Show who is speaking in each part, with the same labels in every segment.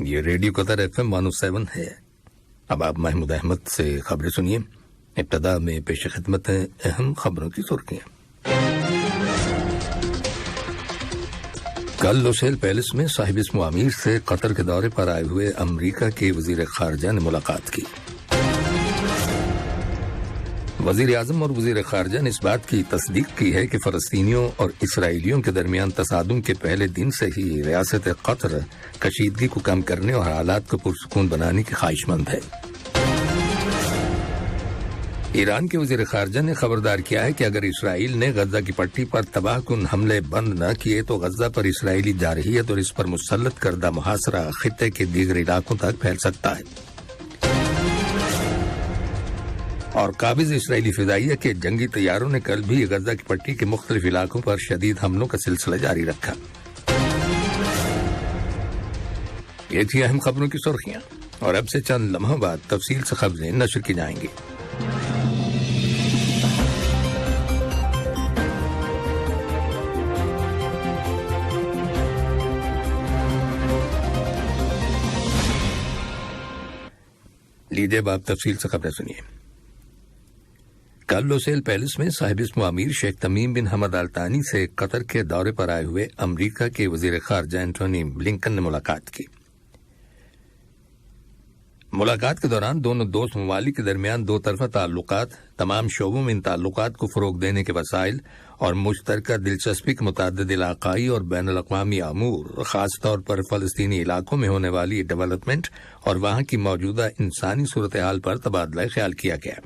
Speaker 1: یہ ریڈیو قطر FM 107 ہے۔ اب آپ محمود احمد سے خبریں سنیے۔ ابتدا میں پیش خدمت ہیں اہم خبروں کی سرخیاں۔ کل لوسیل پیلس میں صاحب اسم امیر سے قطر کے دورے پر آئے ہوئے امریکہ کے وزیر خارجہ نے ملاقات کی۔ وزیر اعظم اور وزیر خارجہ نے اس بات کی تصدیق کی ہے کہ فلسطینیوں اور اسرائیلیوں کے درمیان تصادم کے پہلے دن سے ہی ریاست قطر کشیدگی کو کم کرنے اور حالات کو پرسکون بنانے کی خواہش مند ہے۔ ایران کے وزیر خارجہ نے خبردار کیا ہے کہ اگر اسرائیل نے غزہ کی پٹی پر تباہ کن حملے بند نہ کیے تو غزہ پر اسرائیلی جارحیت اور اس پر مسلط کردہ محاصرہ خطے کے دیگر علاقوں تک پھیل سکتا ہے۔ اور قابض اسرائیلی فضائیہ کے جنگی طیاروں نے کل بھی غزہ کی پٹی کے مختلف علاقوں پر شدید حملوں کا سلسلہ جاری رکھا۔ یہ تھی اہم خبروں کی سرخیاں، اور اب سے چند لمحوں بعد تفصیل سے خبریں نشر کی جائیں گی۔ لیجیے اب آپ تفصیل سے خبریں سنیے۔ کل لوسیل پیلس میں صاحب اسم امیر شیخ تمیم بن حمد آل ثانی سے قطر کے دورے پر آئے ہوئے امریکہ کے وزیر خارجہ اینٹونی بلنکن نے ملاقات کی۔ ملاقات کے دوران دونوں دوست ممالک کے درمیان دو طرفہ تعلقات، تمام شعبوں میں ان تعلقات کو فروغ دینے کے وسائل اور مشترکہ دلچسپی کے متعدد علاقائی اور بین الاقوامی امور، خاص طور پر فلسطینی علاقوں میں ہونے والی ڈیولپمنٹ اور وہاں کی موجودہ انسانی صورتحال پر تبادلہ خیال کیا گیا۔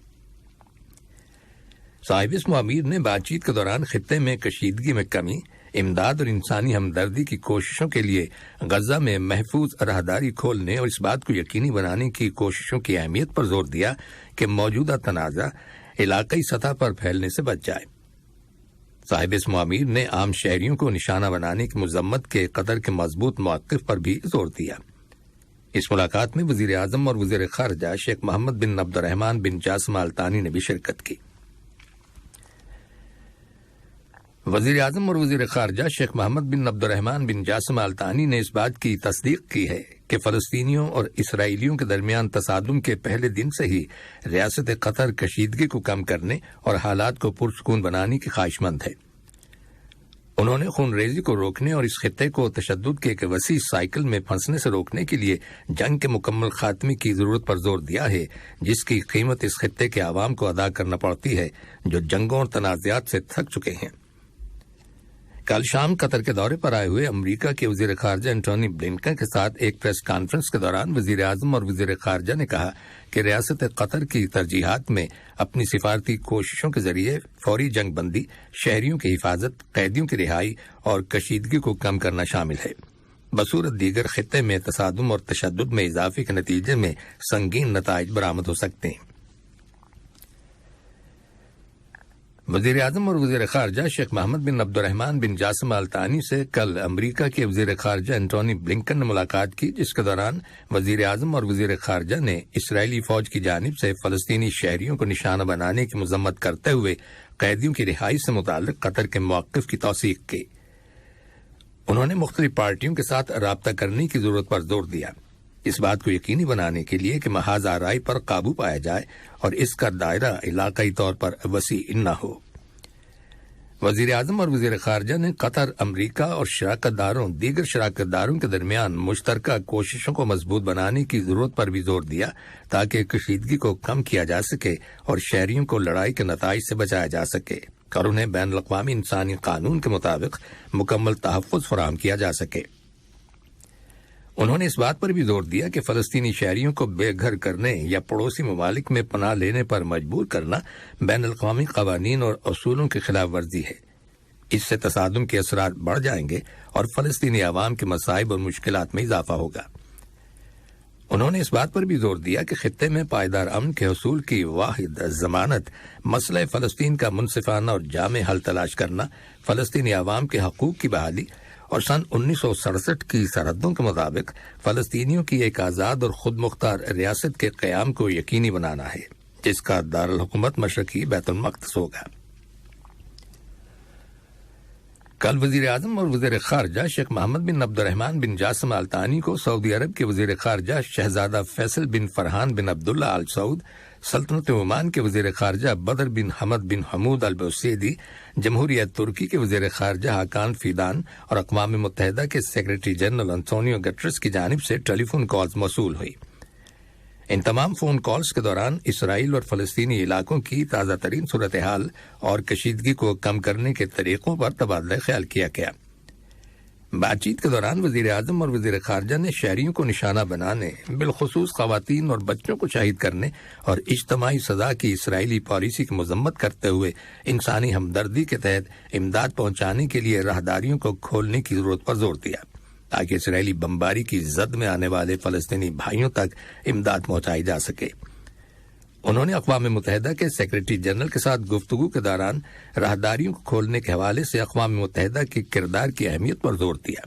Speaker 1: صاحب اسم امیر نے بات چیت کے دوران خطے میں کشیدگی میں کمی، امداد اور انسانی ہمدردی کی کوششوں کے لیے غزہ میں محفوظ راہداری کھولنے اور اس بات کو یقینی بنانے کی کوششوں کی اہمیت پر زور دیا کہ موجودہ تنازع علاقائی سطح پر پھیلنے سے بچ جائے۔ صاحب اسم امیر نے عام شہریوں کو نشانہ بنانے کی مذمت کے قطر کے مضبوط موقف پر بھی زور دیا۔ اس ملاقات میں وزیر اعظم اور وزیر خارجہ شیخ محمد بن عبد الرحمن بن جاسم آل ثانی نے بھی شرکت کی۔ وزیر اعظم اور وزیر خارجہ شیخ محمد بن عبد الرحمن بن جاسم آل ثانی نے اس بات کی تصدیق کی ہے کہ فلسطینیوں اور اسرائیلیوں کے درمیان تصادم کے پہلے دن سے ہی ریاست قطر کشیدگی کو کم کرنے اور حالات کو پرسکون بنانے کی خواہش مند ہے۔ انہوں نے خون ریزی کو روکنے اور اس خطے کو تشدد کے ایک وسیع سائیکل میں پھنسنے سے روکنے کے لیے جنگ کے مکمل خاتمے کی ضرورت پر زور دیا ہے، جس کی قیمت اس خطے کے عوام کو ادا کرنا پڑتی ہے جو جنگوں اور تنازعات سے تھک چکے ہیں۔ کل شام قطر کے دورے پر آئے ہوئے امریکہ کے وزیر خارجہ اینٹونی بلنکن کے ساتھ ایک پریس کانفرنس کے دوران وزیر اعظم اور وزیر خارجہ نے کہا کہ ریاست قطر کی ترجیحات میں اپنی سفارتی کوششوں کے ذریعے فوری جنگ بندی، شہریوں کی حفاظت، قیدیوں کی رہائی اور کشیدگی کو کم کرنا شامل ہے، بصورت دیگر خطے میں تصادم اور تشدد میں اضافے کے نتیجے میں سنگین نتائج برآمد ہو سکتے ہیں۔ وزیر اعظم اور وزیر خارجہ شیخ محمد بن عبد الرحمن بن جاسم آل ثانی سے کل امریکہ کے وزیر خارجہ اینٹونی بلنکن نے ملاقات کی، جس کے دوران وزیر اعظم اور وزیر خارجہ نے اسرائیلی فوج کی جانب سے فلسطینی شہریوں کو نشانہ بنانے کی مذمت کرتے ہوئے قیدیوں کی رہائی سے متعلق قطر کے موقف کی توثیق کی۔ انہوں نے مختلف پارٹیوں کے ساتھ رابطہ کرنے کی ضرورت پر زور دیا، اس بات کو یقینی بنانے کے لیے کہ محاذ آرائی پر قابو پایا جائے اور اس کا دائرہ علاقائی طور پر وسیع نہ ہو۔ وزیر اعظم اور وزیر خارجہ نے قطر، امریکہ اور دیگر شراکت داروں کے درمیان مشترکہ کوششوں کو مضبوط بنانے کی ضرورت پر بھی زور دیا تاکہ کشیدگی کو کم کیا جا سکے اور شہریوں کو لڑائی کے نتائج سے بچایا جا سکے اور انہیں بین الاقوامی انسانی قانون کے مطابق مکمل تحفظ فراہم کیا جا سکے۔ انہوں نے اس بات پر بھی زور دیا کہ فلسطینی شہریوں کو بے گھر کرنے یا پڑوسی ممالک میں پناہ لینے پر مجبور کرنا بین الاقوامی قوانین اور اصولوں کی خلاف ورزی ہے۔ اس سے تصادم کے اثرات بڑھ جائیں گے اور فلسطینی عوام کے مصائب اور مشکلات میں اضافہ ہوگا۔ انہوں نے اس بات پر بھی زور دیا کہ خطے میں پائیدار امن کے حصول کی واحد ضمانت مسئلہ فلسطین کا منصفانہ اور جامع حل تلاش کرنا، فلسطینی عوام کے حقوق کی بحالی اور سن 1967 کی سرحدوں کے مطابق فلسطینیوں کی ایک آزاد اور خود مختار ریاست کے قیام کو یقینی بنانا ہے، جس کا دارالحکومت مشرقی بیت المقدس ہوگا۔ کل وزیر اعظم اور وزیر خارجہ شیخ محمد بن عبد الرحمن بن جاسم آل ثانی کو سعودی عرب کے وزیر خارجہ شہزادہ فیصل بن فرحان بن عبداللہ آل سعود، سلطنت عمان کے وزیر خارجہ بدر بن حمد بن حمود البوسیدی، جمہوریہ ترکی کے وزیر خارجہ حاکان فیدان اور اقوام متحدہ کے سیکرٹری جنرل انطونیو گٹرس کی جانب سے ٹیلی فون کالز موصول ہوئی۔ ان تمام فون کالز کے دوران اسرائیل اور فلسطینی علاقوں کی تازہ ترین صورتحال اور کشیدگی کو کم کرنے کے طریقوں پر تبادلہ خیال کیا گیا۔ بات چیت کے دوران وزیر اعظم اور وزیر خارجہ نے شہریوں کو نشانہ بنانے، بالخصوص خواتین اور بچوں کو شہید کرنے اور اجتماعی سزا کی اسرائیلی پالیسی کی مذمت کرتے ہوئے انسانی ہمدردی کے تحت امداد پہنچانے کے لیے راہداریوں کو کھولنے کی ضرورت پر زور دیا تاکہ اسرائیلی بمباری کی زد میں آنے والے فلسطینی بھائیوں تک امداد پہنچائی جا سکے۔ انہوں نے اقوام متحدہ کے سیکرٹری جنرل کے ساتھ گفتگو کے دوران راہداریوں کو کھولنے کے حوالے سے اقوام متحدہ کے کردار کی اہمیت پر زور دیا۔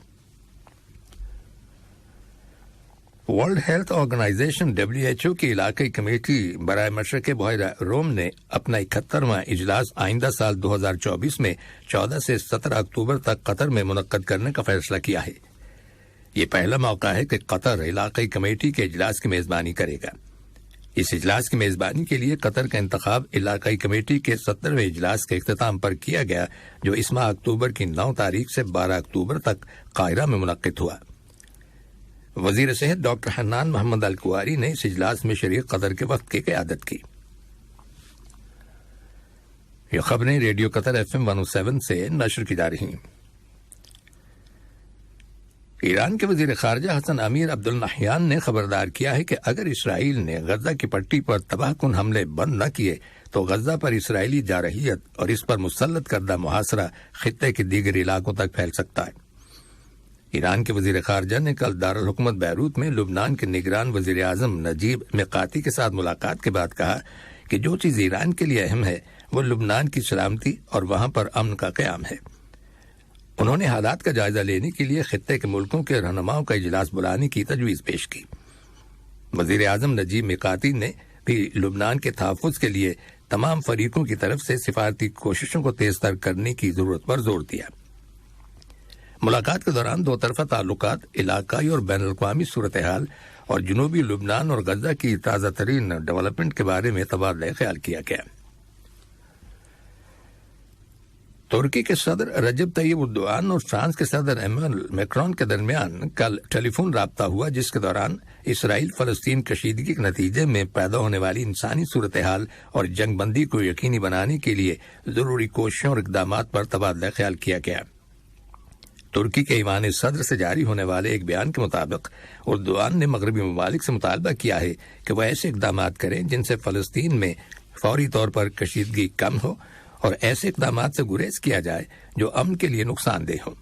Speaker 1: ورلڈ ہیلتھ آرگنائزیشن WHO کی علاقائی کمیٹی برائے مشرق بحیرہ روم نے اپنا 71واں اجلاس آئندہ سال 2024 میں 14 سے 17 اکتوبر تک قطر میں منعقد کرنے کا فیصلہ کیا ہے۔ یہ پہلا موقع ہے کہ قطر علاقائی کمیٹی کے اجلاس کی میزبانی کرے گا۔ اس اجلاس کی میزبانی کے لیے قطر کا انتخاب علاقائی کمیٹی کے 17ویں اجلاس کے اختتام پر کیا گیا، جو اس ماہ اکتوبر کی 9 تاریخ سے 12 اکتوبر تک قاہرہ میں منعقد ہوا۔ وزیر صحت ڈاکٹر حنان محمد الکواری نے اس اجلاس میں شریک قطر کے وفد کی قیادت کی۔ یہ خبریں ریڈیو قطر FM 107 سے نشر کی جا رہی ہیں۔ ایران کے وزیر خارجہ حسن امیر عبد النہیان نے خبردار کیا ہے کہ اگر اسرائیل نے غزہ کی پٹی پر تباہ کن حملے بند نہ کیے تو غزہ پر اسرائیلی جارحیت اور اس پر مسلط کردہ محاصرہ خطے کے دیگر علاقوں تک پھیل سکتا ہے۔ ایران کے وزیر خارجہ نے کل دارالحکومت بیروت میں لبنان کے نگران وزیر اعظم نجیب میقاتی کے ساتھ ملاقات کے بعد کہا کہ جو چیز ایران کے لیے اہم ہے وہ لبنان کی سلامتی اور وہاں پر امن کا قیام ہے۔ انہوں نے حالات کا جائزہ لینے کے لیے خطے کے ملکوں کے رہنماؤں کا اجلاس بلانے کی تجویز پیش کی۔ وزیر اعظم نجیب میقاتی نے بھی لبنان کے تحفظ کے لیے تمام فریقوں کی طرف سے سفارتی کوششوں کو تیز تر کرنے کی ضرورت پر زور دیا۔ ملاقات کے دوران دو طرفہ تعلقات، علاقائی اور بین الاقوامی صورتحال اور جنوبی لبنان اور غزہ کی تازہ ترین ڈیولپمنٹ کے بارے میں تبادلہ خیال کیا گیا۔ ترکی کے صدر رجب طیب اردوغان اور فرانس کے صدر ایمانوئل میکرون کے درمیان کل ٹیلی فون رابطہ ہوا، جس کے دوران اسرائیل فلسطین کشیدگی کے نتیجے میں پیدا ہونے والی انسانی صورتحال اور جنگ بندی کو یقینی بنانے کے لیے ضروری کوششوں اور اقدامات پر تبادلہ خیال کیا گیا۔ ترکی کے ایوان صدر سے جاری ہونے والے ایک بیان کے مطابق اردوغان نے مغربی ممالک سے مطالبہ کیا ہے کہ وہ ایسے اقدامات کریں جن سے فلسطین میں فوری طور پر کشیدگی کم ہو اور ایسے اقدامات سے گریز کیا جائے جو امن کے لیے نقصان دہ ہوں۔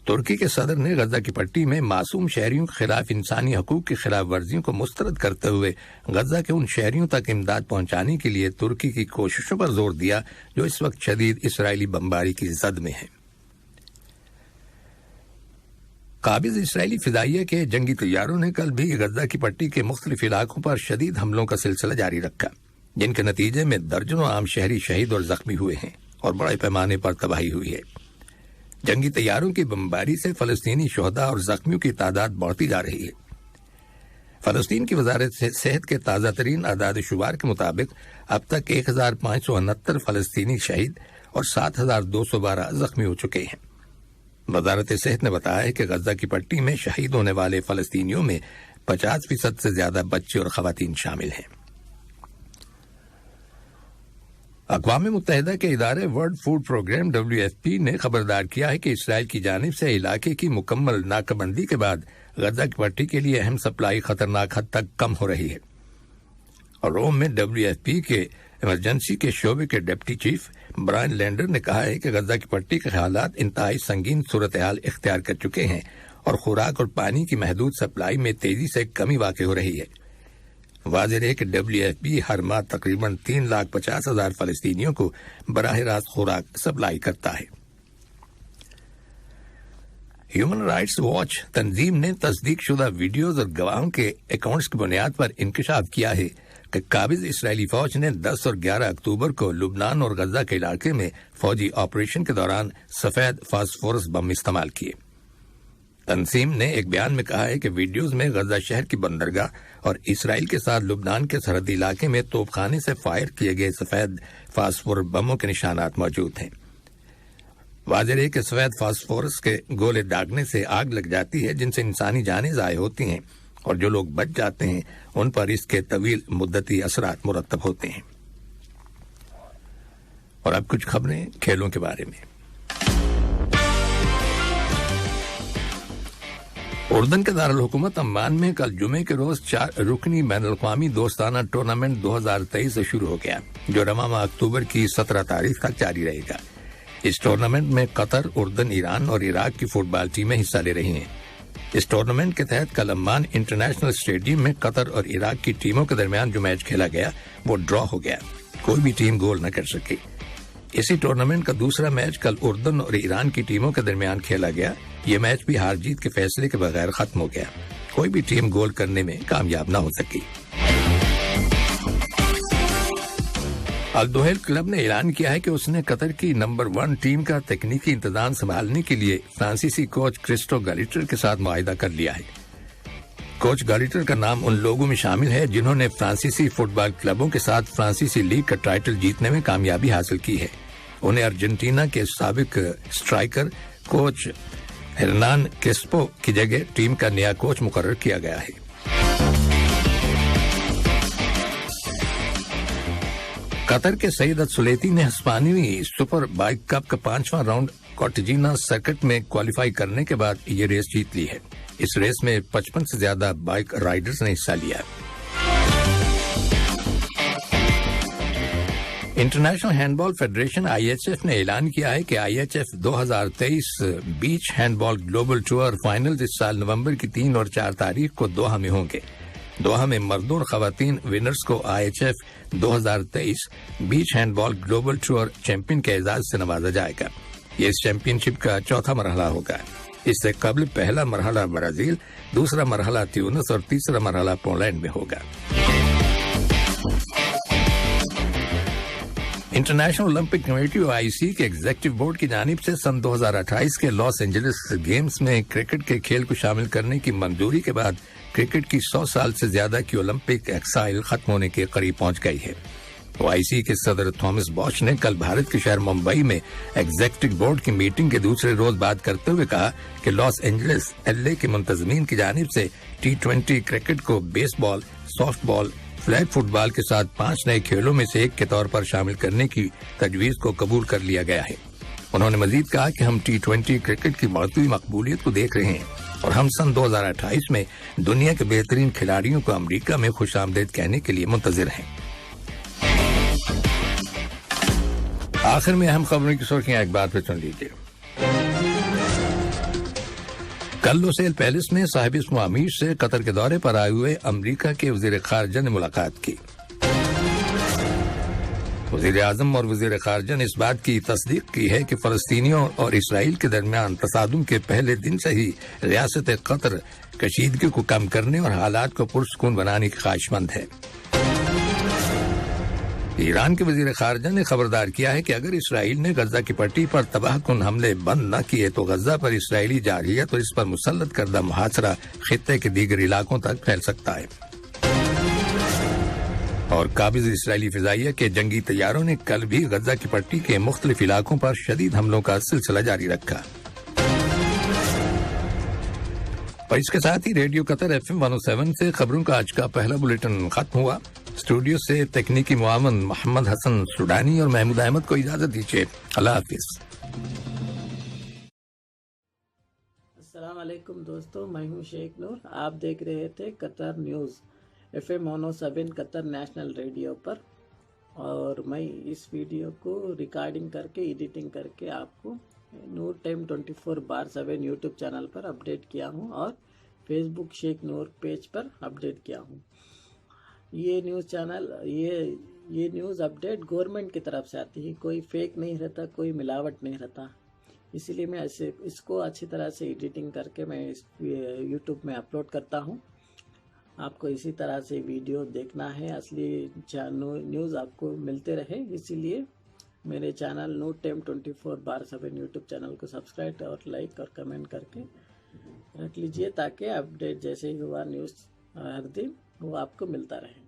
Speaker 1: ترکی کے صدر نے غزہ کی پٹی میں معصوم شہریوں کے خلاف انسانی حقوق کی خلاف ورزیوں کو مسترد کرتے ہوئے غزہ کے ان شہریوں تک امداد پہنچانے کے لیے ترکی کی کوششوں پر زور دیا جو اس وقت شدید اسرائیلی بمباری کی زد میں ہیں۔ قابض اسرائیلی فضائیہ کے جنگی طیاروں نے کل بھی غزہ کی پٹی کے مختلف علاقوں پر شدید حملوں کا سلسلہ جاری رکھا، جن کے نتیجے میں درجنوں عام شہری شہید اور زخمی ہوئے ہیں اور بڑے پیمانے پر تباہی ہوئی ہے۔ جنگی طیاروں کی بمباری سے فلسطینی شہداء اور زخمیوں کی تعداد بڑھتی جا رہی ہے۔ فلسطین کی وزارت صحت کے تازہ ترین اعداد و شمار کے مطابق اب تک 1569 فلسطینی شہید اور 7212 زخمی ہو چکے ہیں۔ وزارت صحت نے بتایا ہے کہ غزہ کی پٹی میں شہید ہونے والے فلسطینیوں میں 50% سے زیادہ بچے اور خواتین شامل ہیں۔ اقوام متحدہ کے ادارے ورلڈ فوڈ پروگرام WFP نے خبردار کیا ہے کہ اسرائیل کی جانب سے علاقے کی مکمل ناکہ بندی کے بعد غزہ کی پٹی کے لیے اہم سپلائی خطرناک حد تک کم ہو رہی ہے۔ اور روم میں WFP کے ایمرجنسی کے شعبے کے ڈپٹی چیف برائن لینڈر نے کہا ہے کہ غزہ کی پٹی کے حالات انتہائی سنگین صورتحال اختیار کر چکے ہیں اور خوراک اور پانی کی محدود سپلائی میں تیزی سے کمی واقع ہو رہی ہے۔ واضح ہے کہ WFP ہر ماہ تقریباً 350,000 فلسطینیوں کو براہ راست خوراک سپلائی کرتا ہے۔ ہیومن رائٹس واچ تنظیم نے تصدیق شدہ ویڈیوز اور گواہوں کے اکاؤنٹس کی بنیاد پر انکشاف کیا ہے کہ قابض اسرائیلی فوج نے 10 اور 11 اکتوبر کو لبنان اور غزہ کے علاقے میں فوجی آپریشن کے دوران سفید فاسفورس بم استعمال کیے۔ تنظیم نے ایک بیان میں کہا ہے کہ ویڈیوز میں غزہ شہر کی بندرگاہ اور اسرائیل کے ساتھ لبنان کے سرحدی علاقے میں توپ خانے سے فائر کیے گئے سفید فاسفور بموں کے نشانات موجود ہیں۔ واضح ہے کہ سفید فاسفورس کے گولے داغنے سے آگ لگ جاتی ہے، جن سے انسانی جانیں ضائع ہوتی ہیں، اور جو لوگ بچ جاتے ہیں ان پر اس کے طویل مدتی اثرات مرتب ہوتے ہیں۔ اور اب کچھ خبریں کھیلوں کے بارے میں۔ اردن کے دارالحکومت عمان میں کل جمعے کے روز 4 رکنی بین الاقوامی دوستانہ ٹورنامنٹ 2023 سے شروع ہو گیا، جو رواں ماہ اکتوبر کی 17 تاریخ تک جاری رہے گا۔ اس ٹورنامنٹ میں قطر، اردن، ایران اور عراق کی فٹ بال ٹیمیں حصہ لے رہی ہیں۔ اس ٹورنامنٹ کے تحت کل عمان انٹرنیشنل اسٹیڈیم میں قطر اور عراق کی ٹیموں کے درمیان جو میچ کھیلا گیا وہ ڈرا ہو گیا، کوئی بھی ٹیم گول نہ کر سکی۔ اسی ٹورنامنٹ کا دوسرا میچ کل اردن اور ایران کی ٹیموں کے درمیان کھیلا گیا۔ یہ میچ بھی ہار جیت کے فیصلے کے بغیر ختم ہو گیا، کوئی بھی ٹیم گول کرنے میں کامیاب نہ ہو سکی۔ الدوحیل کلب نے اعلان کیا ہے کہ اس نے قطر کی نمبر 1 ٹیم کا تکنیکی انتظام سنبھالنے کے لیے فرانسیسی کوچ کرسٹو گالیٹر کے ساتھ معاہدہ کر لیا ہے۔ کوچ گالیٹر کا نام ان لوگوں میں شامل ہے جنہوں نے فرانسیسی فٹ بال کلبوں کے ساتھ فرانسیسی لیگ کا ٹائٹل جیتنے میں کامیابی حاصل کی ہے۔ انہیں ارجنٹینا کے سابق اسٹرائکر کوچ ہرنان کیسپو کی جگہ ٹیم کا نیا کوچ مقرر کیا گیا ہے۔ قطر کے سعید السلیتی نے ہسپانوی سپر بائک کپ کا 5واں راؤنڈ کارٹیجینا سرکٹ میں کوالیفائی کرنے کے بعد یہ ریس جیت لی ہے۔ اس ریس میں 55 سے زیادہ بائک رائیڈرز نے حصہ لیا۔ انٹرنیشنل ہینڈ بال فیڈریشن IHF نے اعلان کیا ہے کہ IHF 2023 بیچ ہینڈ بال گلوبل ٹور فائنلز اس سال نومبر کی 3 اور 4 تاریخ کو دوحہ میں ہوں گے۔ دوحہ میں مردوں اور خواتین ونرز کو IHF 2023 بیچ ہینڈ بال گلوبل ٹور چیمپئن کے اعزاز سے نوازا جائے گا۔ یہ اس چیمپئن شپ کا چوتھا مرحلہ ہوگا۔ اس سے قبل پہلا مرحلہ برازیل، دوسرا مرحلہ تیونس اور تیسرا مرحلہ پولینڈ میں ہوگا۔ انٹرنیشنل اولمپک کمیٹی OIC کے ایگزیکٹو بورڈ کی جانب سے سن 2028 کے لاس اینجلس گیمز میں کرکٹ کے کھیل کو شامل کرنے کی منظوری کے بعد کرکٹ کی 100 سال سے زیادہ کی اولمپک ایکسائل ختم ہونے کے قریب پہنچ گئی ہے۔ OIC کے صدر تھامس باش نے کل بھارت کے شہر ممبئی میں ایگزیکٹو بورڈ کی میٹنگ کے دوسرے روز بات کرتے ہوئے کہا کہ لاس اینجلس LA کے منتظمین کی جانب سے T20 کرکٹ کو بیس بال، سافٹ بال، فلیگ فٹ بال کے ساتھ 5 نئے کھیلوں میں سے ایک کے طور پر شامل کرنے کی تجویز کو قبول کر لیا گیا ہے۔ انہوں نے مزید کہا کہ ہم T20 کرکٹ کی بڑھتی ہوئی مقبولیت کو دیکھ رہے ہیں اور ہم سن 2028 میں دنیا کے بہترین کھلاڑیوں کو امریکہ میں خوش آمدید کہنے کے لیے منتظر ہیں۔ آخر میں اہم خبروں کی سرخیاں ایک بار پھر سن لیجیے۔ کل لوسیل پیلس میں صاحب اسم امیر سے قطر کے دورے پر آئے ہوئے امریکہ کے وزیر خارجہ نے ملاقات کی۔ وزیر اعظم اور وزیر خارجہ نے اس بات کی تصدیق کی ہے کہ فلسطینیوں اور اسرائیل کے درمیان تصادم کے پہلے دن سے ہی ریاست قطر کشیدگی کو کم کرنے اور حالات کو پرسکون بنانے کی خواہش مند ہے۔ ایران کے وزیر خارجہ نے خبردار کیا ہے کہ اگر اسرائیل نے غزہ کی پٹی پر تباہ کن حملے بند نہ کیے تو غزہ پر اسرائیلی جارحیت اور اس پر مسلط کردہ محاصرہ خطے کے دیگر علاقوں تک پھیل سکتا ہے۔ اور قابض اسرائیلی فضائیہ کے جنگی طیاروں نے کل بھی غزہ کی پٹی کے مختلف علاقوں پر شدید حملوں کا سلسلہ جاری رکھا۔ اور اس کے ساتھ ہی ریڈیو قطر FM 107 سے خبروں کا آج کا پہلا بلیٹن ختم ہوا۔ اسٹوڈیو سے تکنیکی معاون محمد حسن سوڈانی اور محمود احمد کو اجازت دیجیے۔ اللہ حافظ۔
Speaker 2: السلام علیکم دوستو، میں ہوں شیخ نور۔ آپ دیکھ رہے تھے قطر نیوز FM 107 قطر نیشنل ریڈیو پر، اور میں اس ویڈیو کو ریکارڈنگ کر کے ایڈیٹنگ کر کے آپ کو نور ٹائم 24/7 یوٹیوب چینل پر اپڈیٹ کیا ہوں اور فیس بک شیخ نور پیج پر اپڈیٹ کیا ہوں۔ یہ نیوز چینل یہ نیوز اپڈیٹ گورنمنٹ کی طرف سے آتی ہے، کوئی فیک نہیں رہتا، کوئی ملاوٹ نہیں رہتا، اسی لیے میں اس کو اچھی طرح سے ایڈیٹنگ کر کے میں اس یوٹیوب میں اپلوڈ کرتا ہوں۔ آپ کو اسی طرح سے ویڈیو دیکھنا ہے، اصلی نیوز آپ کو ملتے رہے، اسی لیے میرے چینل نوٹ ٹائم 24/7 یوٹیوب چینل کو سبسکرائب اور لائک اور کمنٹ کر کے رکھ لیجئے، تاکہ اپڈیٹ جیسے ہی ہوا نیوز ہر دن وہ آپ کو ملتا رہے۔